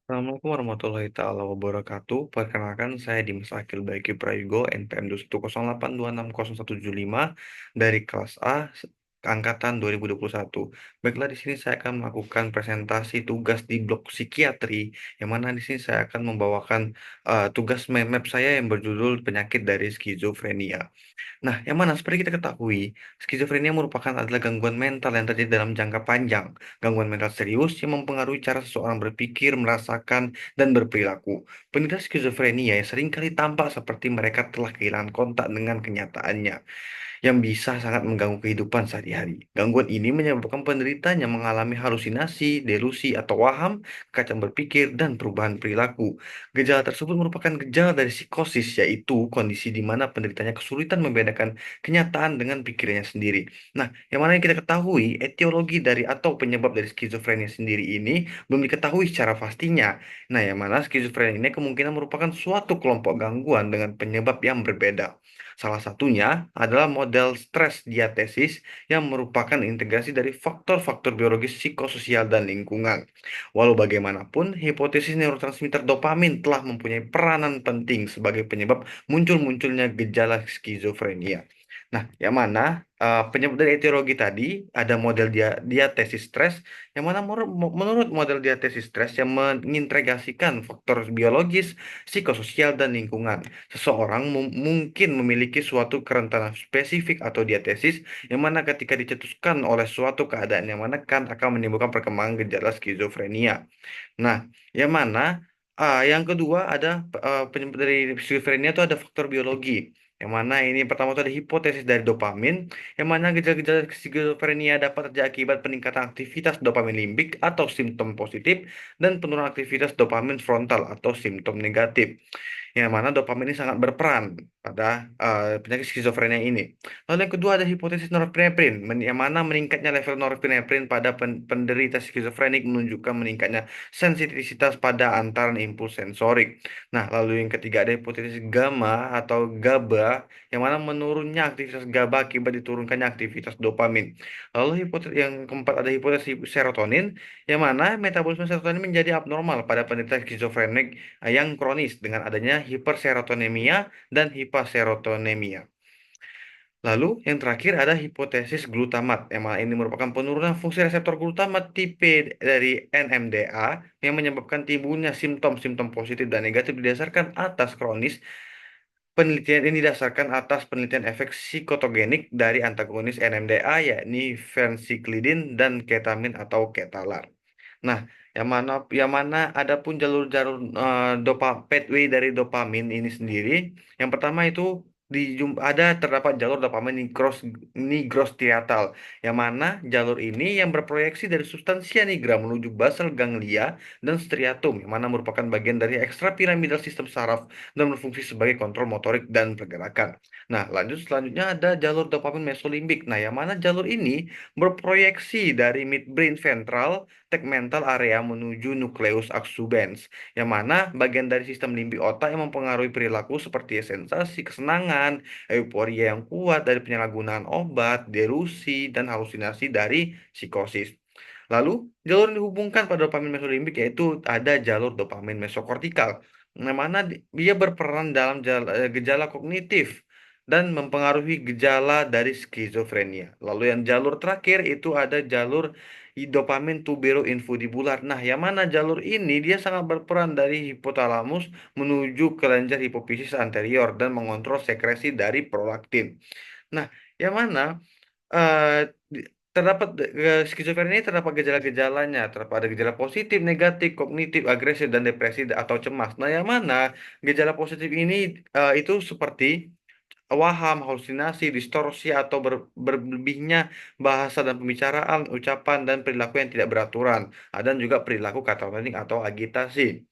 Assalamualaikum warahmatullahi taala wabarakatuh. Perkenalkan saya Dimas Akil Baiki Prayogo NPM 21082607175 dari kelas A angkatan 2021. Baiklah, di sini saya akan melakukan presentasi tugas di blok psikiatri, yang mana di sini saya akan membawakan tugas mind map saya yang berjudul penyakit dari skizofrenia. Nah, yang mana seperti kita ketahui, skizofrenia merupakan adalah gangguan mental yang terjadi dalam jangka panjang. Gangguan mental serius yang mempengaruhi cara seseorang berpikir, merasakan, dan berperilaku. Penderita skizofrenia yang seringkali tampak seperti mereka telah kehilangan kontak dengan kenyataannya, yang bisa sangat mengganggu kehidupan sehari-hari. Gangguan ini menyebabkan penderitanya mengalami halusinasi, delusi atau waham, kacang berpikir, dan perubahan perilaku. Gejala tersebut merupakan gejala dari psikosis, yaitu kondisi di mana penderitanya kesulitan membedakan kenyataan dengan pikirannya sendiri. Nah, yang mana yang kita ketahui, etiologi dari atau penyebab dari skizofrenia sendiri ini belum diketahui secara pastinya. Nah, yang mana skizofrenia ini kemungkinan merupakan suatu kelompok gangguan dengan penyebab yang berbeda. Salah satunya adalah model stres diatesis yang merupakan integrasi dari faktor-faktor biologis, psikososial, dan lingkungan. Walau bagaimanapun, hipotesis neurotransmitter dopamin telah mempunyai peranan penting sebagai penyebab muncul-munculnya gejala skizofrenia. Nah, yang mana penyebab dari etiologi tadi ada model diatesis stres, yang mana menurut model diatesis stres yang mengintegrasikan faktor biologis, psikososial, dan lingkungan. Seseorang mungkin memiliki suatu kerentanan spesifik atau diatesis, yang mana ketika dicetuskan oleh suatu keadaan yang mana kan akan menimbulkan perkembangan gejala skizofrenia. Nah, yang mana yang kedua ada penyebab dari skizofrenia itu ada faktor biologi. Yang mana ini pertama itu ada hipotesis dari dopamin, yang mana gejala-gejala skizofrenia dapat terjadi akibat peningkatan aktivitas dopamin limbik atau simptom positif dan penurunan aktivitas dopamin frontal atau simptom negatif, yang mana dopamin ini sangat berperan pada penyakit skizofrenia ini. Lalu yang kedua ada hipotesis norepinefrin, yang mana meningkatnya level norepinefrin pada penderita skizofrenik menunjukkan meningkatnya sensitivitas pada antaran impuls sensorik. Nah, lalu yang ketiga ada hipotesis gamma atau GABA, yang mana menurunnya aktivitas GABA akibat diturunkannya aktivitas dopamin. Lalu hipotesis yang keempat ada hipotesis serotonin, yang mana metabolisme serotonin menjadi abnormal pada penderita skizofrenik yang kronis dengan adanya hiperserotonemia dan hiperserotonemia. Lalu yang terakhir ada hipotesis glutamat, yang mana ini merupakan penurunan fungsi reseptor glutamat tipe dari NMDA yang menyebabkan timbulnya simptom-simptom positif dan negatif didasarkan atas kronis. Penelitian ini didasarkan atas penelitian efek psikotogenik dari antagonis NMDA, yakni phencyclidine dan ketamin atau ketalar. Nah, yang mana ada pun jalur-jalur pathway dari dopamin ini sendiri. Yang pertama itu ada terdapat jalur dopamin nigrostriatal, yang mana jalur ini yang berproyeksi dari substansi nigra menuju basal ganglia dan striatum, yang mana merupakan bagian dari ekstrapiramidal sistem saraf dan berfungsi sebagai kontrol motorik dan pergerakan. Nah, selanjutnya ada jalur dopamin mesolimbik. Nah, yang mana jalur ini berproyeksi dari midbrain ventral tegmental area menuju nukleus accumbens, yang mana bagian dari sistem limbik otak yang mempengaruhi perilaku seperti sensasi kesenangan, euforia yang kuat dari penyalahgunaan obat, delusi, dan halusinasi dari psikosis. Lalu, jalur yang dihubungkan pada dopamin mesolimbik yaitu ada jalur dopamin mesokortikal, yang mana dia berperan dalam gejala kognitif dan mempengaruhi gejala dari skizofrenia. Lalu yang jalur terakhir itu ada jalur dopamin tuberoinfundibular. Nah, yang mana jalur ini dia sangat berperan dari hipotalamus menuju kelenjar hipofisis anterior dan mengontrol sekresi dari prolaktin. Nah, yang mana terdapat skizofrenia ini terdapat gejala-gejalanya, terdapat ada gejala positif, negatif, kognitif, agresif, dan depresi atau cemas. Nah, yang mana gejala positif ini itu seperti waham, halusinasi, distorsi atau berlebihnya bahasa dan pembicaraan, ucapan dan perilaku yang tidak beraturan. Dan juga perilaku katatonik atau agitasi.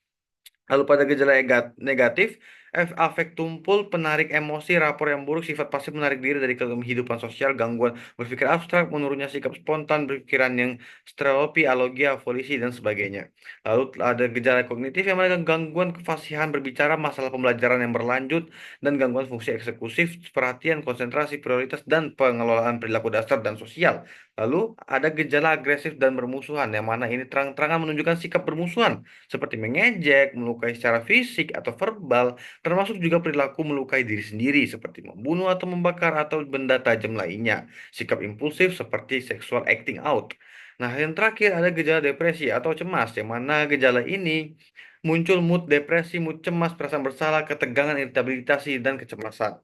Lalu pada gejala negatif, afek tumpul, penarik emosi, rapor yang buruk, sifat pasif menarik diri dari kehidupan sosial, gangguan berpikir abstrak, menurunnya sikap spontan, berpikiran yang stereotipi, alogia, polisi, dan sebagainya. Lalu ada gejala kognitif yang mana gangguan kefasihan berbicara, masalah pembelajaran yang berlanjut, dan gangguan fungsi eksekutif, perhatian, konsentrasi, prioritas, dan pengelolaan perilaku dasar dan sosial Lalu ada gejala agresif dan bermusuhan, yang mana ini terang-terangan menunjukkan sikap bermusuhan, seperti mengejek, melukai secara fisik atau verbal, termasuk juga perilaku melukai diri sendiri, seperti membunuh atau membakar atau benda tajam lainnya. Sikap impulsif seperti sexual acting out. Nah, yang terakhir ada gejala depresi atau cemas, yang mana gejala ini muncul mood depresi, mood cemas, perasaan bersalah, ketegangan, iritabilitas, dan kecemasan.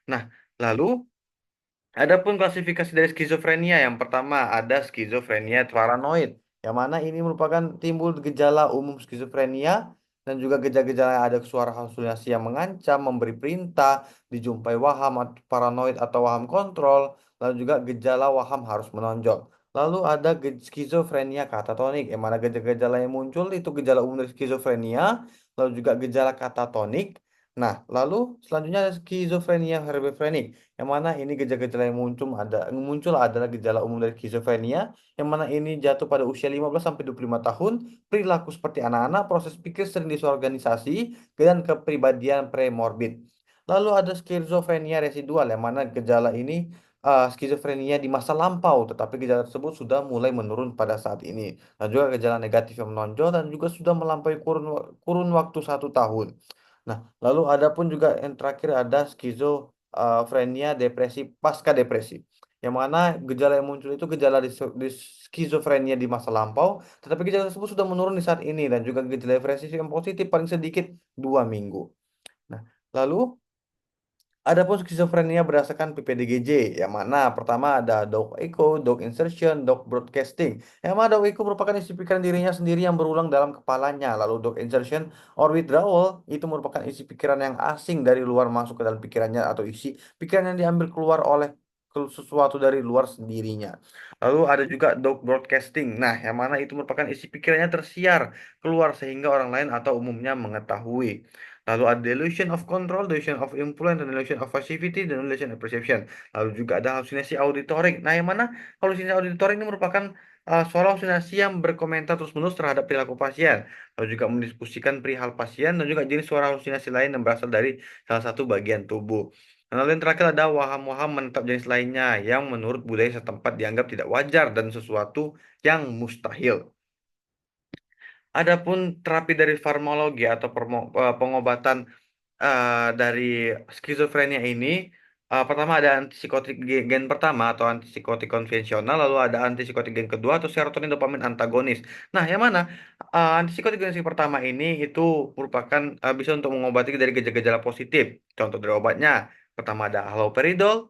Nah, lalu adapun klasifikasi dari skizofrenia, yang pertama ada skizofrenia paranoid, yang mana ini merupakan timbul gejala umum skizofrenia dan juga gejala-gejala yang ada suara halusinasi yang mengancam, memberi perintah, dijumpai waham paranoid atau waham kontrol, lalu juga gejala waham harus menonjol. Lalu ada skizofrenia katatonik, yang mana gejala-gejala yang muncul itu gejala umum dari skizofrenia, lalu juga gejala katatonik. Nah, lalu selanjutnya ada skizofrenia herbefrenik, yang mana ini gejala-gejala yang muncul adalah gejala umum dari skizofrenia, yang mana ini jatuh pada usia 15 sampai 25 tahun, perilaku seperti anak-anak, proses pikir sering disorganisasi, dan kepribadian premorbid. Lalu ada skizofrenia residual, yang mana gejala ini skizofrenia di masa lampau, tetapi gejala tersebut sudah mulai menurun pada saat ini. Dan juga gejala negatif yang menonjol dan juga sudah melampaui kurun waktu 1 tahun. Nah, lalu ada pun juga yang terakhir ada skizofrenia depresi pasca depresi. Yang mana gejala yang muncul itu gejala di skizofrenia di masa lampau, tetapi gejala tersebut sudah menurun di saat ini dan juga gejala depresi yang positif paling sedikit 2 minggu. Nah, lalu adapun skizofrenia berdasarkan PPDGJ, yang mana pertama ada dog echo, dog insertion, dog broadcasting. Yang mana dog echo merupakan isi pikiran dirinya sendiri yang berulang dalam kepalanya. Lalu dog insertion or withdrawal itu merupakan isi pikiran yang asing dari luar masuk ke dalam pikirannya atau isi pikiran yang diambil keluar oleh sesuatu dari luar sendirinya. Lalu ada juga dog broadcasting. Nah, yang mana itu merupakan isi pikirannya tersiar keluar sehingga orang lain atau umumnya mengetahui. Lalu ada delusion of control, delusion of influence, dan delusion of passivity, dan delusion of perception. Lalu juga ada halusinasi auditorik. Nah, yang mana halusinasi auditorik ini merupakan suara halusinasi yang berkomentar terus-menerus terhadap perilaku pasien. Lalu juga mendiskusikan perihal pasien dan juga jenis suara halusinasi lain yang berasal dari salah satu bagian tubuh. Dan lalu yang terakhir ada waham-waham menetap jenis lainnya yang menurut budaya setempat dianggap tidak wajar dan sesuatu yang mustahil. Adapun terapi dari farmakologi atau pengobatan dari skizofrenia ini, pertama ada antipsikotik gen pertama atau antipsikotik konvensional, lalu ada antipsikotik gen kedua atau serotonin dopamin antagonis. Nah, yang mana antipsikotik gen pertama ini itu merupakan bisa untuk mengobati dari gejala-gejala positif. Contoh dari obatnya, pertama ada haloperidol,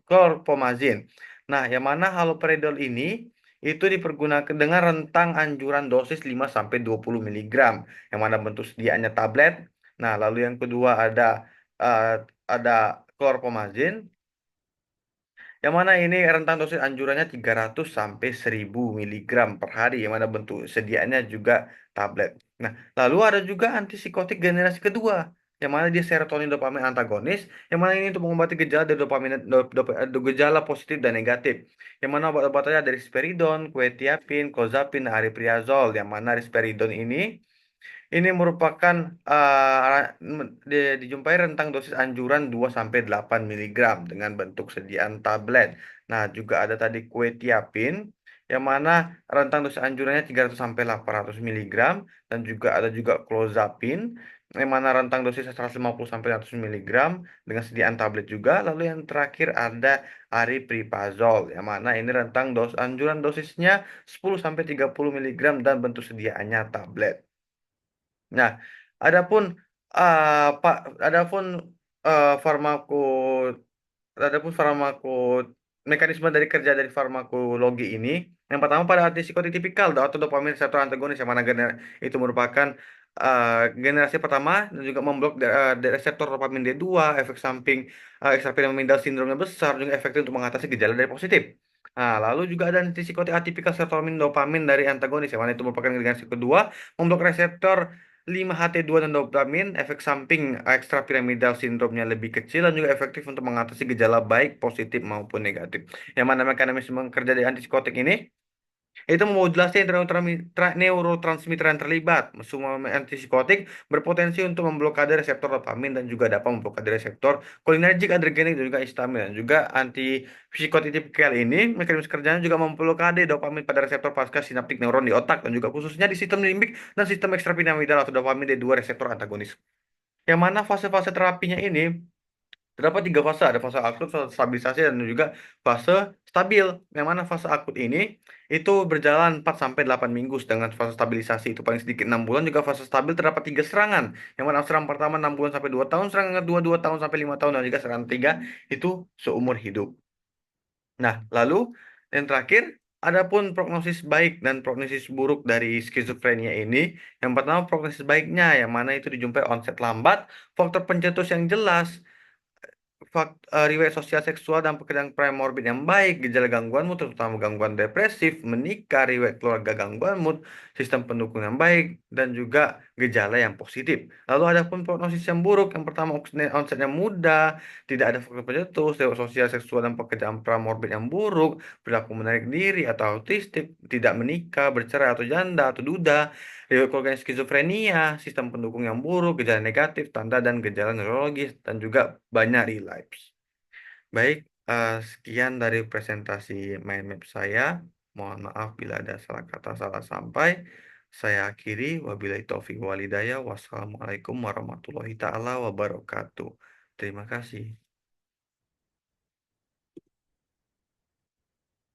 chlorpromazine. Nah, yang mana haloperidol ini itu dipergunakan dengan rentang anjuran dosis 5 sampai 20 miligram, yang mana bentuk sediaannya tablet. Nah, lalu yang kedua eh, ada chlorpromazine, yang mana ini rentang dosis anjurannya 300 sampai 1000 miligram per hari, yang mana bentuk sediaannya juga tablet. Nah, lalu ada juga antipsikotik generasi kedua, yang mana dia serotonin dopamin antagonis, yang mana ini untuk mengobati gejala dari gejala positif dan negatif. Yang mana obat-obatannya dari risperidon, quetiapin, clozapine, dan aripiprazole, yang mana risperidon ini merupakan dijumpai rentang dosis anjuran 2 sampai 8 miligram dengan bentuk sediaan tablet. Nah, juga ada tadi quetiapin, yang mana rentang dosis anjurannya 300 sampai 800 miligram, dan juga ada juga clozapine, yang mana rentang dosis 150 sampai 100 miligram dengan sediaan tablet juga. Lalu yang terakhir ada aripiprazole, yang mana ini rentang anjuran dosisnya 10 sampai 30 miligram dan bentuk sediaannya tablet. Nah, adapun Pak, adapun farmako, farmako mekanisme dari kerja dari farmakologi ini, yang pertama pada antipsikotik tipikal atau dopamin reseptor antagonis, yang mana itu merupakan generasi pertama dan juga memblok reseptor dopamin D2, efek samping extrapyramidal sindromnya besar, juga efektif untuk mengatasi gejala dari positif. Nah, lalu juga ada antipsikotik atipikal serotonin dopamin dari antagonis, yang mana itu merupakan generasi kedua, memblok reseptor 5-HT2 dan dopamin, efek samping ekstrapiramidal sindromnya lebih kecil dan juga efektif untuk mengatasi gejala baik positif maupun negatif. Yang mana mekanisme kerja dari antipsikotik ini? Itu memodulasi neurotransmitter yang terlibat. Semua antipsikotik berpotensi untuk memblokade reseptor dopamin dan juga dapat memblokade reseptor kolinergik, adrenergik dan juga histamin. Dan juga antipsikotik tipikal ini mekanisme kerjanya juga memblokade dopamin pada reseptor pasca sinaptik neuron di otak dan juga khususnya di sistem limbik dan sistem ekstrapiramidal atau dopamin D2 reseptor antagonis. Yang mana fase-fase terapinya ini terdapat tiga fase, ada fase akut, fase stabilisasi, dan juga fase stabil. Yang mana fase akut ini itu berjalan 4 sampai 8 minggu, sedangkan fase stabilisasi itu paling sedikit 6 bulan, juga fase stabil terdapat tiga serangan. Yang mana serangan pertama 6 bulan sampai 2 tahun, serangan kedua 2 tahun sampai 5 tahun, dan juga serangan ketiga itu seumur hidup. Nah, lalu yang terakhir, adapun prognosis baik dan prognosis buruk dari skizofrenia ini, yang pertama prognosis baiknya, yang mana itu dijumpai onset lambat, faktor pencetus yang jelas, riwayat sosial seksual dan pekerjaan premorbid yang baik, gejala gangguan mood, terutama gangguan depresif, menikah, riwayat keluarga gangguan mood, sistem pendukung yang baik, dan juga gejala yang positif. Lalu ada pun prognosis yang buruk, yang pertama onsetnya muda, tidak ada faktor pencetus, riwayat sosial seksual dan pekerjaan premorbid yang buruk, perilaku menarik diri atau autistik, tidak menikah, bercerai atau janda atau duda, riwayat keluarga skizofrenia, sistem pendukung yang buruk, gejala negatif, tanda dan gejala neurologis, dan juga banyak relapse. Baik, sekian dari presentasi mind map saya. Mohon maaf bila ada salah kata, salah sampai. Saya akhiri. Wabillahi taufiq walhidayah. Wassalamualaikum warahmatullahi taala wabarakatuh. Terima kasih.